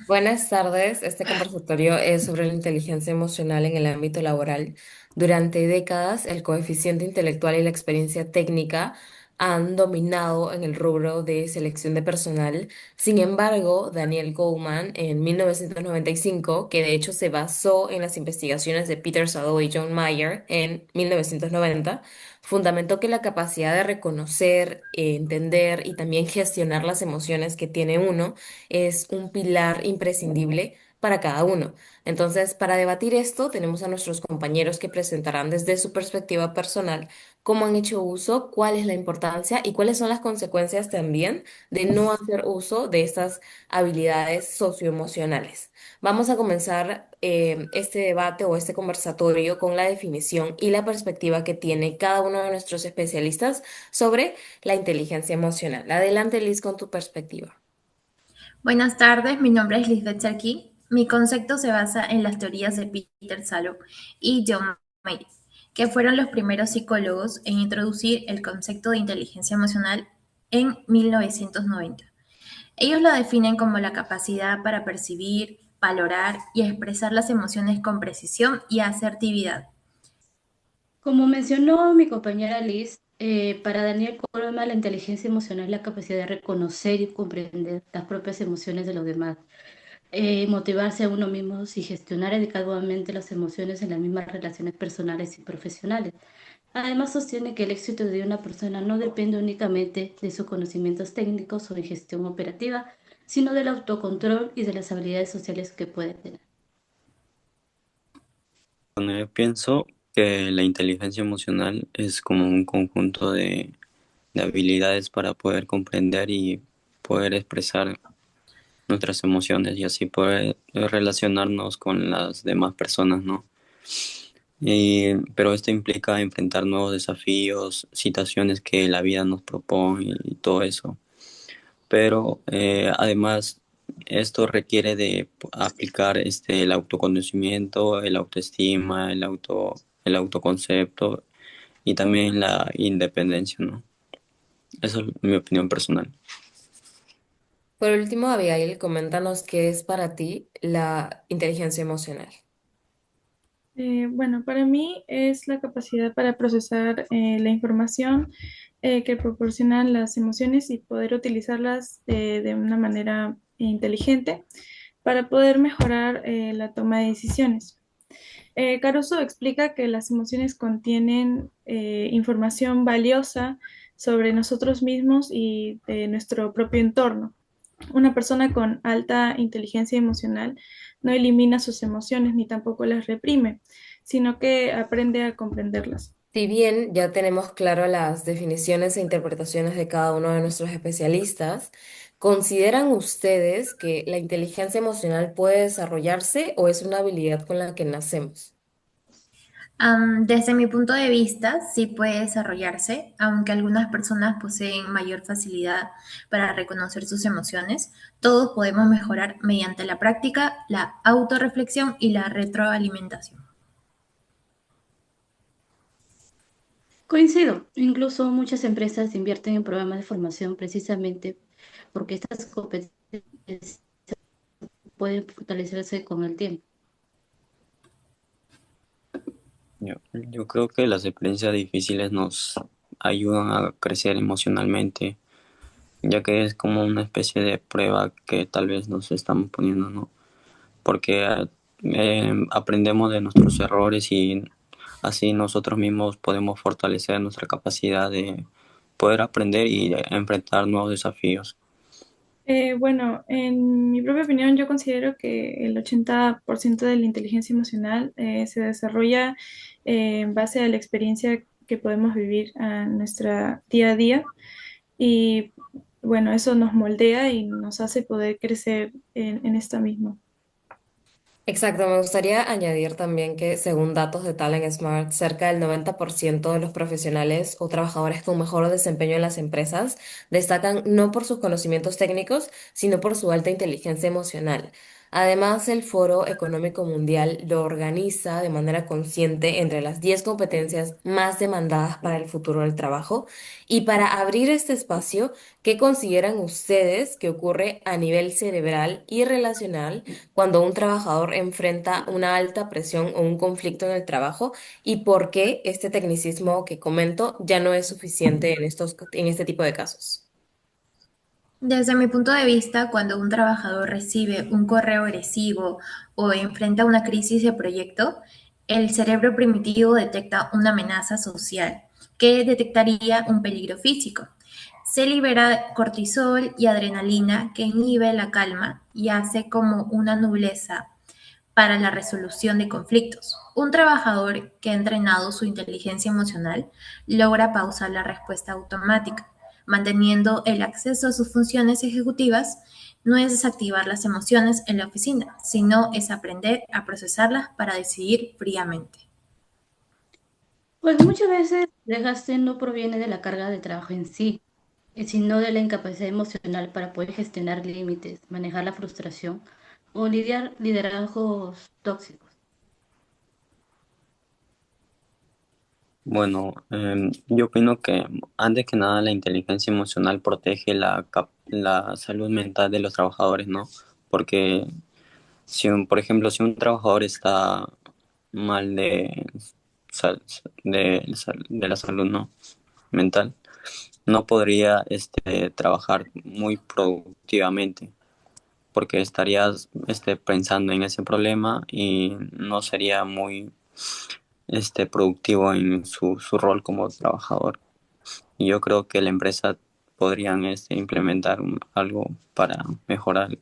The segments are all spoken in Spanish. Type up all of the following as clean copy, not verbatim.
Buenas tardes. Este conversatorio es sobre la inteligencia emocional en el ámbito laboral. Durante décadas, el coeficiente intelectual y la experiencia técnica han dominado en el rubro de selección de personal. Sin embargo, Daniel Goleman, en 1995, que de hecho se basó en las investigaciones de Peter Sadow y John Mayer en 1990, fundamentó que la capacidad de reconocer, entender y también gestionar las emociones que tiene uno es un pilar imprescindible para cada uno. Entonces, para debatir esto, tenemos a nuestros compañeros que presentarán desde su perspectiva personal cómo han hecho uso, cuál es la importancia y cuáles son las consecuencias también de no hacer uso de estas habilidades socioemocionales. Vamos a comenzar este debate o este conversatorio con la definición y la perspectiva que tiene cada uno de nuestros especialistas sobre la inteligencia emocional. Adelante, Liz, con tu perspectiva. Buenas tardes, mi nombre es Lisbeth Sarkis. Mi concepto se basa en las teorías de Peter Salo y John Mayer, que fueron los primeros psicólogos en introducir el concepto de inteligencia emocional en 1990. Ellos lo definen como la capacidad para percibir, valorar y expresar las emociones con precisión y asertividad. Como mencionó mi compañera Liz, para Daniel Goleman la inteligencia emocional es la capacidad de reconocer y comprender las propias emociones de los demás, motivarse a uno mismo y gestionar adecuadamente las emociones en las mismas relaciones personales y profesionales. Además, sostiene que el éxito de una persona no depende únicamente de sus conocimientos técnicos o de gestión operativa, sino del autocontrol y de las habilidades sociales que puede tener. Bueno, yo pienso que la inteligencia emocional es como un conjunto de habilidades para poder comprender y poder expresar nuestras emociones y así poder relacionarnos con las demás personas, ¿no? Pero esto implica enfrentar nuevos desafíos, situaciones que la vida nos propone y todo eso. Pero además esto requiere de aplicar el autoconocimiento, el autoestima, el autoconcepto y también la independencia, ¿no? Esa es mi opinión personal. Por último, Abigail, coméntanos qué es para ti la inteligencia emocional. Bueno, para mí es la capacidad para procesar la información que proporcionan las emociones y poder utilizarlas de una manera inteligente para poder mejorar la toma de decisiones. Caruso explica que las emociones contienen información valiosa sobre nosotros mismos y de nuestro propio entorno. Una persona con alta inteligencia emocional no elimina sus emociones ni tampoco las reprime, sino que aprende a comprenderlas. Si bien ya tenemos claro las definiciones e interpretaciones de cada uno de nuestros especialistas, ¿consideran ustedes que la inteligencia emocional puede desarrollarse o es una habilidad con la que nacemos? Desde mi punto de vista, sí puede desarrollarse, aunque algunas personas poseen mayor facilidad para reconocer sus emociones. Todos podemos mejorar mediante la práctica, la autorreflexión y la retroalimentación. Coincido, incluso muchas empresas invierten en programas de formación precisamente porque estas competencias pueden fortalecerse con el tiempo. Yo creo que las experiencias difíciles nos ayudan a crecer emocionalmente, ya que es como una especie de prueba que tal vez nos estamos poniendo, ¿no? Porque aprendemos de nuestros errores y así nosotros mismos podemos fortalecer nuestra capacidad de poder aprender y de enfrentar nuevos desafíos. Bueno, en mi propia opinión, yo considero que el 80% de la inteligencia emocional se desarrolla en base a la experiencia que podemos vivir a nuestra día a día y bueno, eso nos moldea y nos hace poder crecer en esta misma. Exacto, me gustaría añadir también que según datos de Talent Smart, cerca del 90% de los profesionales o trabajadores con mejor desempeño en las empresas destacan no por sus conocimientos técnicos, sino por su alta inteligencia emocional. Además, el Foro Económico Mundial lo organiza de manera consciente entre las 10 competencias más demandadas para el futuro del trabajo. Y para abrir este espacio, ¿qué consideran ustedes que ocurre a nivel cerebral y relacional cuando un trabajador enfrenta una alta presión o un conflicto en el trabajo? ¿Y por qué este tecnicismo que comento ya no es suficiente en este tipo de casos? Desde mi punto de vista, cuando un trabajador recibe un correo agresivo o enfrenta una crisis de proyecto, el cerebro primitivo detecta una amenaza social que detectaría un peligro físico. Se libera cortisol y adrenalina que inhibe la calma y hace como una nobleza para la resolución de conflictos. Un trabajador que ha entrenado su inteligencia emocional logra pausar la respuesta automática, manteniendo el acceso a sus funciones ejecutivas. No es desactivar las emociones en la oficina, sino es aprender a procesarlas para decidir fríamente. Pues muchas veces el desgaste no proviene de la carga de trabajo en sí, sino de la incapacidad emocional para poder gestionar límites, manejar la frustración o lidiar liderazgos tóxicos. Bueno, yo opino que antes que nada la inteligencia emocional protege la salud mental de los trabajadores, ¿no? Porque por ejemplo, si un trabajador está mal de la salud, ¿no? Mental, no podría trabajar muy productivamente porque estarías pensando en ese problema y no sería muy productivo en su rol como trabajador. Y yo creo que la empresa podrían implementar algo para mejorar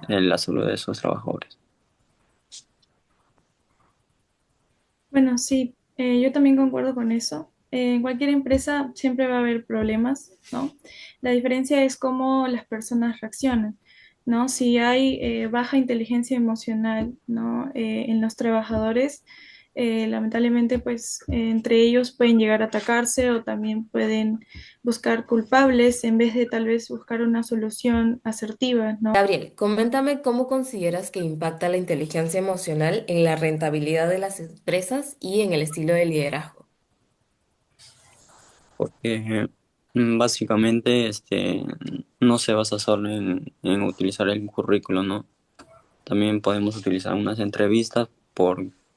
la salud de esos trabajadores. Bueno, sí, yo también concuerdo con eso. En cualquier empresa siempre va a haber problemas, ¿no? La diferencia es cómo las personas reaccionan, ¿no? Si hay baja inteligencia emocional, ¿no? En los trabajadores, lamentablemente, pues entre ellos pueden llegar a atacarse o también pueden buscar culpables en vez de tal vez buscar una solución asertiva, ¿no? Gabriel, coméntame cómo consideras que impacta la inteligencia emocional en la rentabilidad de las empresas y en el estilo de liderazgo. Porque básicamente no se basa solo en utilizar el currículo, ¿no? También podemos utilizar unas entrevistas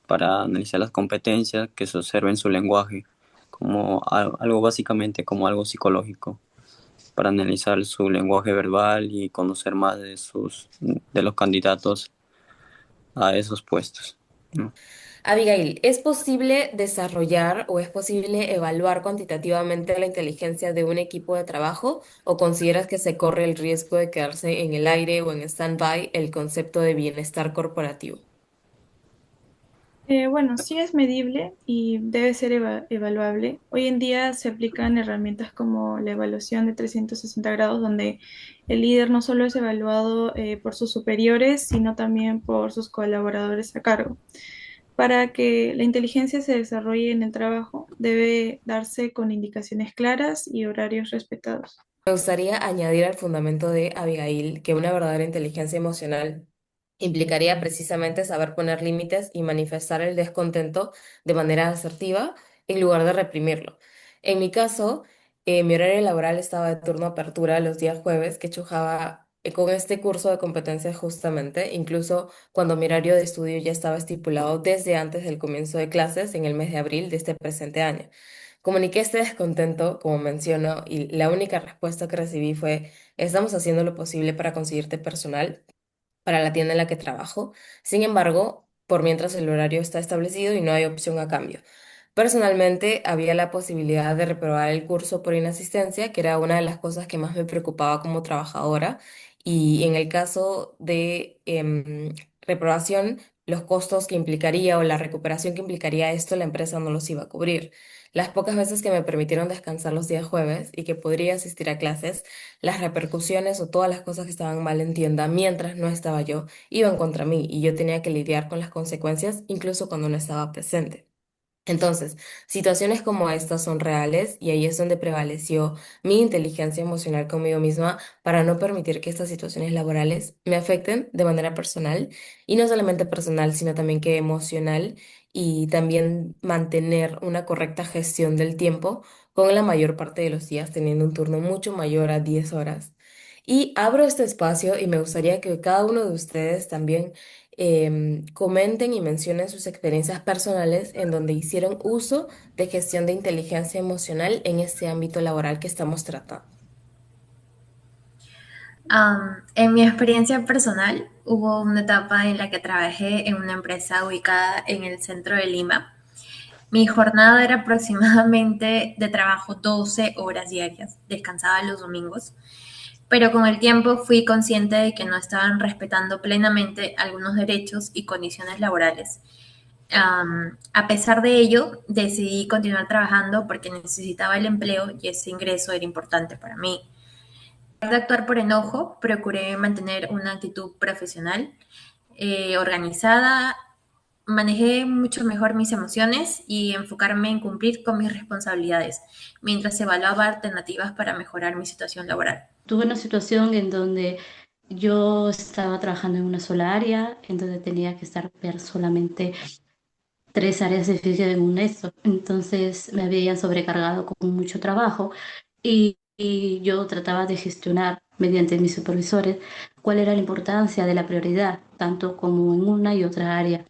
para analizar las competencias que se observen su lenguaje, como algo básicamente como algo psicológico, para analizar su lenguaje verbal y conocer más de los candidatos a esos puestos, ¿no? Abigail, ¿es posible desarrollar o es posible evaluar cuantitativamente la inteligencia de un equipo de trabajo o consideras que se corre el riesgo de quedarse en el aire o en stand-by el concepto de bienestar corporativo? Bueno, sí es medible y debe ser evaluable. Hoy en día se aplican herramientas como la evaluación de 360 grados, donde el líder no solo es evaluado por sus superiores, sino también por sus colaboradores a cargo. Para que la inteligencia se desarrolle en el trabajo, debe darse con indicaciones claras y horarios respetados. Me gustaría añadir al fundamento de Abigail que una verdadera inteligencia emocional implicaría precisamente saber poner límites y manifestar el descontento de manera asertiva en lugar de reprimirlo. En mi caso, mi horario laboral estaba de turno apertura los días jueves, que chocaba con este curso de competencias justamente, incluso cuando mi horario de estudio ya estaba estipulado desde antes del comienzo de clases en el mes de abril de este presente año. Comuniqué este descontento, como menciono, y la única respuesta que recibí fue: estamos haciendo lo posible para conseguirte personal para la tienda en la que trabajo. Sin embargo, por mientras el horario está establecido y no hay opción a cambio. Personalmente, había la posibilidad de reprobar el curso por inasistencia, que era una de las cosas que más me preocupaba como trabajadora. Y en el caso de reprobación, los costos que implicaría o la recuperación que implicaría esto, la empresa no los iba a cubrir. Las pocas veces que me permitieron descansar los días jueves y que podría asistir a clases, las repercusiones o todas las cosas que estaban mal en tienda mientras no estaba yo iban contra mí y yo tenía que lidiar con las consecuencias incluso cuando no estaba presente. Entonces, situaciones como estas son reales y ahí es donde prevaleció mi inteligencia emocional conmigo misma para no permitir que estas situaciones laborales me afecten de manera personal y no solamente personal, sino también que emocional y también mantener una correcta gestión del tiempo con la mayor parte de los días teniendo un turno mucho mayor a 10 horas. Y abro este espacio y me gustaría que cada uno de ustedes también comenten y mencionen sus experiencias personales en donde hicieron uso de gestión de inteligencia emocional en este ámbito laboral que estamos tratando. En mi experiencia personal, hubo una etapa en la que trabajé en una empresa ubicada en el centro de Lima. Mi jornada era aproximadamente de trabajo 12 horas diarias, descansaba los domingos, pero con el tiempo fui consciente de que no estaban respetando plenamente algunos derechos y condiciones laborales. A pesar de ello, decidí continuar trabajando porque necesitaba el empleo y ese ingreso era importante para mí. En lugar de actuar por enojo, procuré mantener una actitud profesional, organizada, manejé mucho mejor mis emociones y enfocarme en cumplir con mis responsabilidades, mientras evaluaba alternativas para mejorar mi situación laboral. Tuve una situación en donde yo estaba trabajando en una sola área, en donde tenía que estar ver solamente tres áreas de edificio en un esto. Entonces me habían sobrecargado con mucho trabajo y yo trataba de gestionar mediante mis supervisores cuál era la importancia de la prioridad, tanto como en una y otra área.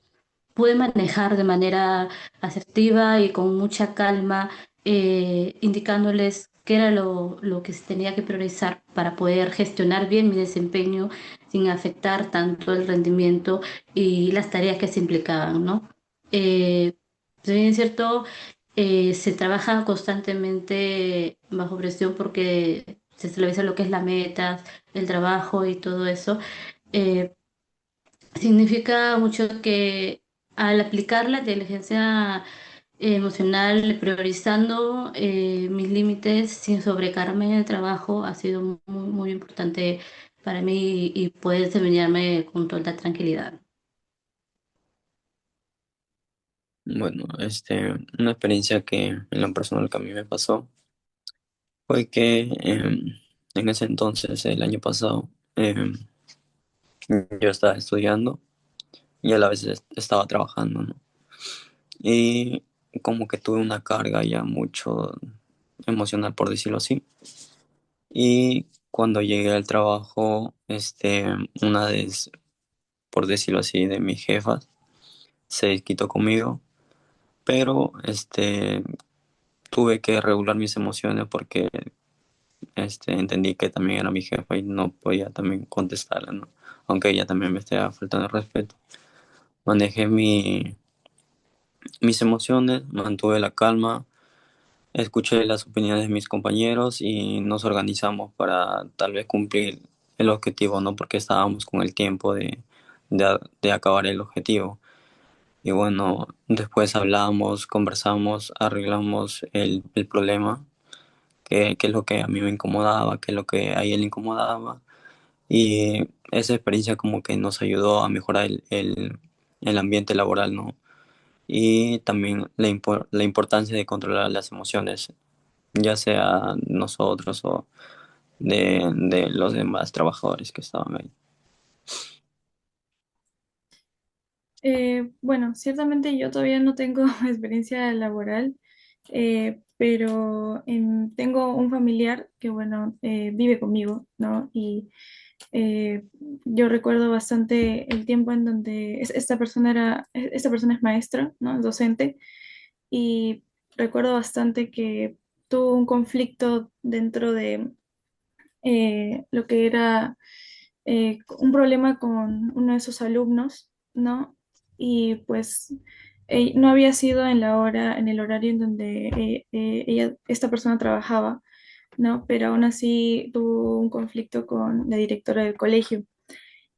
Pude manejar de manera asertiva y con mucha calma, indicándoles qué era lo que se tenía que priorizar para poder gestionar bien mi desempeño sin afectar tanto el rendimiento y las tareas que se implicaban, ¿no? Eh, si bien es cierto, se trabaja constantemente bajo presión porque se establece lo que es la meta, el trabajo y todo eso. eh, Significa mucho que al aplicar la inteligencia emocional, priorizando mis límites sin sobrecargarme en el trabajo, ha sido muy, muy importante para mí y poder desempeñarme con toda tranquilidad. Bueno, una experiencia que en lo personal que a mí me pasó fue que en ese entonces, el año pasado, yo estaba estudiando y a la vez estaba trabajando, ¿no? Y como que tuve una carga ya mucho emocional, por decirlo así. Y cuando llegué al trabajo, una de, por decirlo así, de mis jefas se desquitó conmigo, pero tuve que regular mis emociones porque entendí que también era mi jefa y no podía también contestarla, ¿no? Aunque ella también me estaba faltando el respeto. Manejé mis emociones, mantuve la calma, escuché las opiniones de mis compañeros y nos organizamos para tal vez cumplir el objetivo, ¿no? Porque estábamos con el tiempo de acabar el objetivo. Y bueno, después hablamos, conversamos, arreglamos el problema, que es lo que a mí me incomodaba, que es lo que a él le incomodaba. Y esa experiencia como que nos ayudó a mejorar el ambiente laboral, ¿no? Y también la importancia de controlar las emociones, ya sea nosotros o de los demás trabajadores que estaban ahí. Bueno, ciertamente yo todavía no tengo experiencia laboral, pero tengo un familiar que, bueno, vive conmigo, ¿no? Y eh, yo recuerdo bastante el tiempo en donde esta persona es maestra, ¿no? Es docente, y recuerdo bastante que tuvo un conflicto dentro de lo que era un problema con uno de sus alumnos, ¿no? Y pues no había sido en la hora, en el horario en donde esta persona trabajaba, ¿no? Pero aún así tuvo un conflicto con la directora del colegio.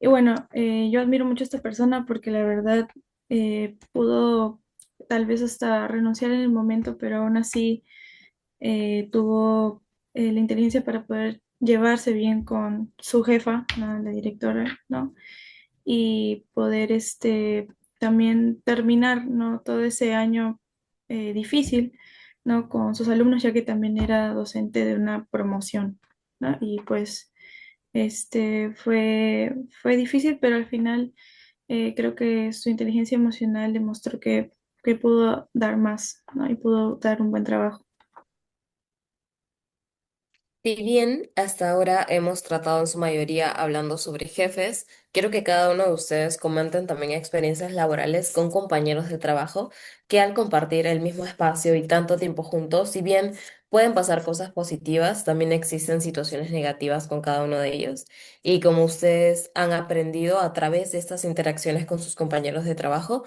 Y bueno, yo admiro mucho a esta persona porque la verdad pudo tal vez hasta renunciar en el momento, pero aún así tuvo la inteligencia para poder llevarse bien con su jefa, ¿no? La directora, ¿no? Y poder también terminar, ¿no? Todo ese año difícil, ¿no? Con sus alumnos, ya que también era docente de una promoción, ¿no? Y pues fue difícil, pero al final creo que su inteligencia emocional demostró que pudo dar más, ¿no? Y pudo dar un buen trabajo. Si bien hasta ahora hemos tratado en su mayoría hablando sobre jefes, quiero que cada uno de ustedes comenten también experiencias laborales con compañeros de trabajo que al compartir el mismo espacio y tanto tiempo juntos, si bien pueden pasar cosas positivas, también existen situaciones negativas con cada uno de ellos. Y como ustedes han aprendido a través de estas interacciones con sus compañeros de trabajo,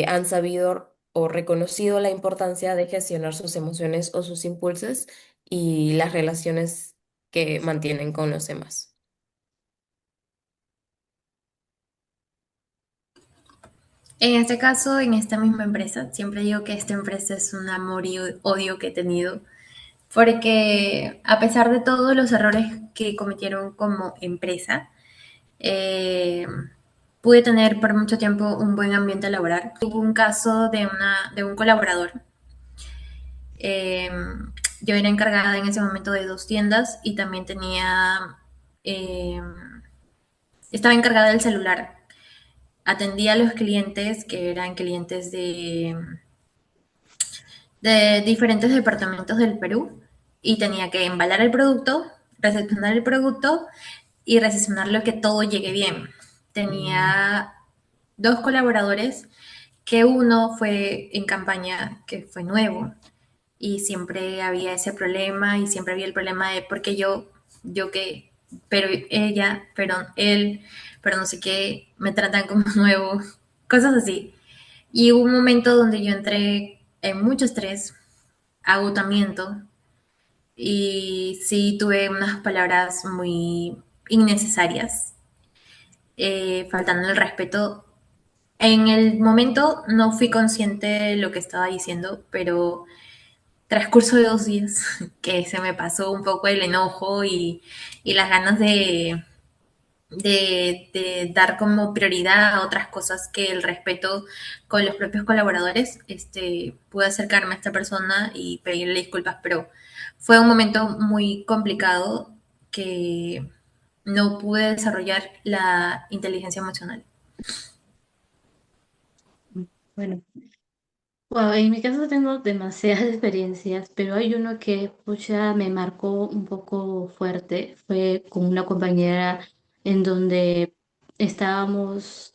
han sabido o reconocido la importancia de gestionar sus emociones o sus impulsos y las relaciones que mantienen con los demás. En este caso, en esta misma empresa, siempre digo que esta empresa es un amor y odio que he tenido, porque a pesar de todos los errores que cometieron como empresa, eh, pude tener por mucho tiempo un buen ambiente laboral. Hubo un caso de un colaborador. Eh, yo era encargada en ese momento de dos tiendas y también eh, estaba encargada del celular. Atendía a los clientes que eran clientes de diferentes departamentos del Perú y tenía que embalar el producto, recepcionar el producto y recepcionarlo que todo llegue bien. Tenía dos colaboradores que uno fue en campaña que fue nuevo y siempre había ese problema y siempre había el problema de porque yo que, pero ella, pero él, pero no sé qué, me tratan como nuevo, cosas así. Y hubo un momento donde yo entré en mucho estrés, agotamiento y sí tuve unas palabras muy innecesarias, faltando el respeto. En el momento no fui consciente de lo que estaba diciendo, pero transcurso de 2 días que se me pasó un poco el enojo y las ganas de dar como prioridad a otras cosas que el respeto con los propios colaboradores, pude acercarme a esta persona y pedirle disculpas, pero fue un momento muy complicado que no pude desarrollar la inteligencia emocional. Bueno, wow, en mi caso tengo demasiadas experiencias, pero hay uno que pucha, me marcó un poco fuerte. Fue con una compañera en donde trabajamos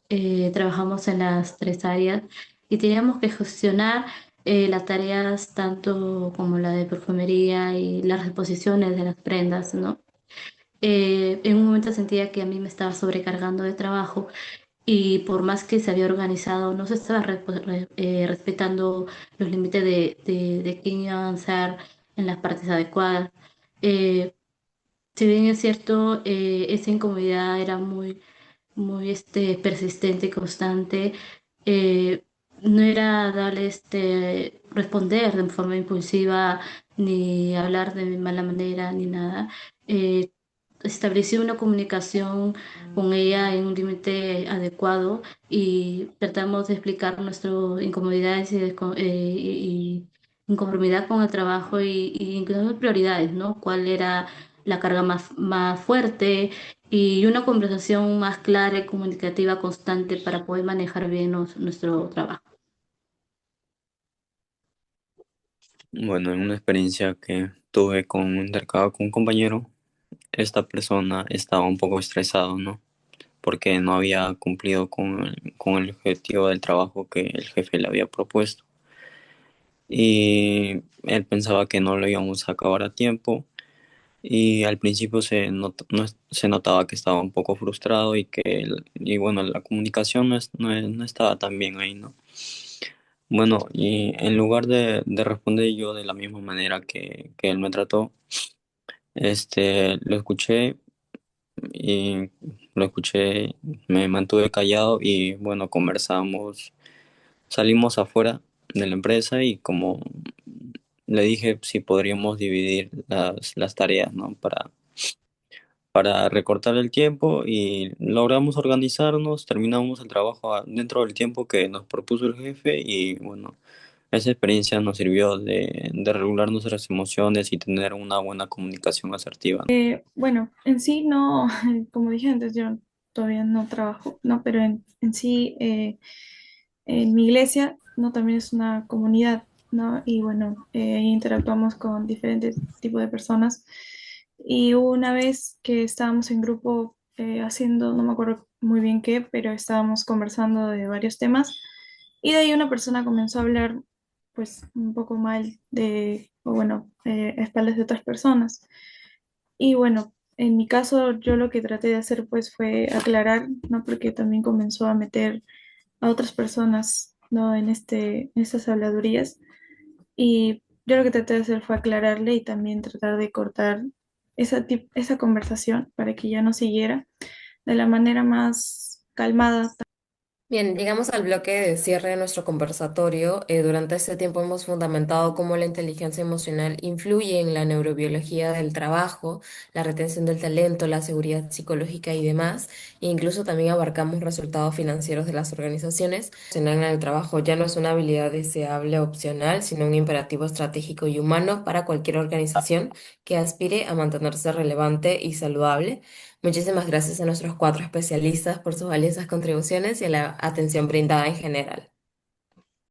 en las tres áreas y teníamos que gestionar las tareas tanto como la de perfumería y las reposiciones de las prendas, ¿no? En un momento sentía que a mí me estaba sobrecargando de trabajo y por más que se había organizado, no se estaba respetando los límites de quién iba a avanzar en las partes adecuadas. Eh, si bien es cierto, esa incomodidad era muy persistente y constante, eh, no era darle responder de forma impulsiva, ni hablar de mala manera, ni nada. Eh, Establecí una comunicación con ella en un límite adecuado y tratamos de explicar nuestras incomodidades y inconformidad con el trabajo y incluso prioridades, ¿no? ¿Cuál era la carga más fuerte? Y una conversación más clara y comunicativa constante para poder manejar bien nuestro trabajo. Bueno, en una experiencia que tuve con un intercambio con un compañero, esta persona estaba un poco estresado, ¿no? Porque no había cumplido con el objetivo del trabajo que el jefe le había propuesto. Y él pensaba que no lo íbamos a acabar a tiempo. Y al principio se notaba que estaba un poco frustrado y bueno, la comunicación no estaba tan bien ahí, ¿no? Bueno, y en lugar de responder yo de la misma manera que él me trató, lo escuché y lo escuché, me mantuve callado y bueno, conversamos, salimos afuera de la empresa y como le dije si podríamos dividir las tareas, ¿no? Para recortar el tiempo y logramos organizarnos, terminamos el trabajo dentro del tiempo que nos propuso el jefe y bueno, Esa experiencia nos sirvió de regular nuestras emociones y tener una buena comunicación asertiva. Bueno, en sí no, como dije antes, yo todavía no trabajo, ¿no? Pero en sí, en mi iglesia, ¿no? También es una comunidad, ¿no? Y bueno, ahí interactuamos con diferentes tipos de personas. Y hubo una vez que estábamos en grupo haciendo, no me acuerdo muy bien qué, pero estábamos conversando de varios temas. Y de ahí una persona comenzó a hablar, pues, un poco mal de, o bueno, a espaldas de otras personas. Y bueno, en mi caso yo lo que traté de hacer pues fue aclarar, ¿no? Porque también comenzó a meter a otras personas, ¿no? En estas habladurías. Y yo lo que traté de hacer fue aclararle y también tratar de cortar esa conversación para que ya no siguiera de la manera más calmada. Bien, llegamos al bloque de cierre de nuestro conversatorio. Durante este tiempo hemos fundamentado cómo la inteligencia emocional influye en la neurobiología del trabajo, la retención del talento, la seguridad psicológica y demás. E incluso también abarcamos resultados financieros de las organizaciones. Emocional en el trabajo ya no es una habilidad deseable o opcional, sino un imperativo estratégico y humano para cualquier organización que aspire a mantenerse relevante y saludable. Muchísimas gracias a nuestros cuatro especialistas por sus valiosas contribuciones y a la atención brindada en general.